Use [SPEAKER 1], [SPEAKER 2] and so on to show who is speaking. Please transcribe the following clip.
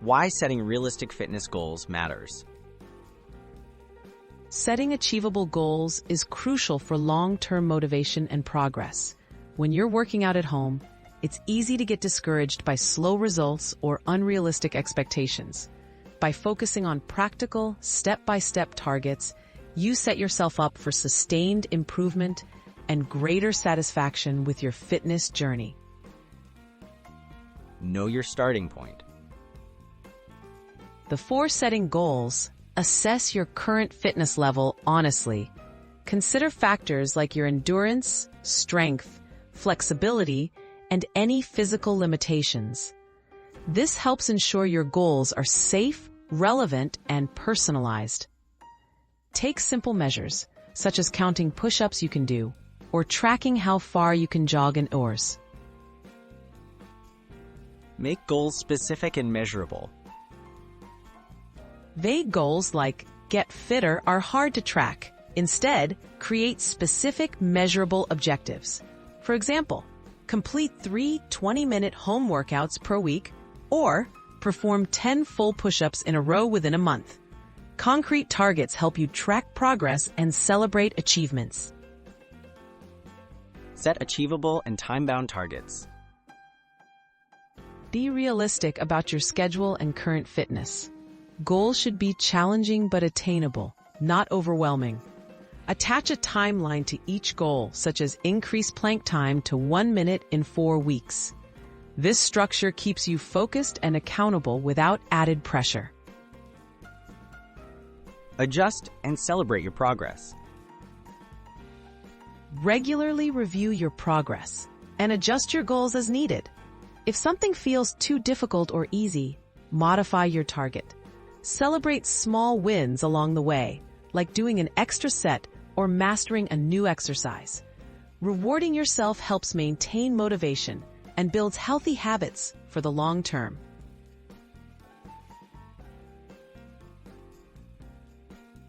[SPEAKER 1] Why setting realistic fitness goals matters.
[SPEAKER 2] Setting achievable goals is crucial for long-term motivation and progress. When you're working out at home, it's easy to get discouraged by slow results or unrealistic expectations. By focusing on practical, step-by-step targets, you set yourself up for sustained improvement and greater satisfaction with your fitness journey.
[SPEAKER 1] Know your starting point.
[SPEAKER 2] Before setting goals, assess your current fitness level honestly. Consider factors like your endurance, strength, flexibility, and any physical limitations. This helps ensure your goals are safe, relevant, and personalized. Take simple measures, such as counting push-ups you can do, or tracking how far you can jog indoors.
[SPEAKER 1] Make goals specific and measurable.
[SPEAKER 2] Vague goals like get fitter are hard to track. Instead, create specific, measurable objectives. For example, complete 3 20-minute home workouts per week, or perform 10 full push-ups in a row within a month. Concrete targets help you track progress and celebrate achievements.
[SPEAKER 1] Set achievable and time-bound targets.
[SPEAKER 2] Be realistic about your schedule and current fitness. Goals should be challenging but attainable, not overwhelming. Attach a timeline to each goal, such as increase plank time to 1 minute in 4 weeks. This structure keeps you focused and accountable without added pressure.
[SPEAKER 1] Adjust and celebrate your progress.
[SPEAKER 2] Regularly review your progress and adjust your goals as needed. If something feels too difficult or easy, modify your target. Celebrate small wins along the way, like doing an extra set or mastering a new exercise. Rewarding yourself helps maintain motivation and builds healthy habits for the long term.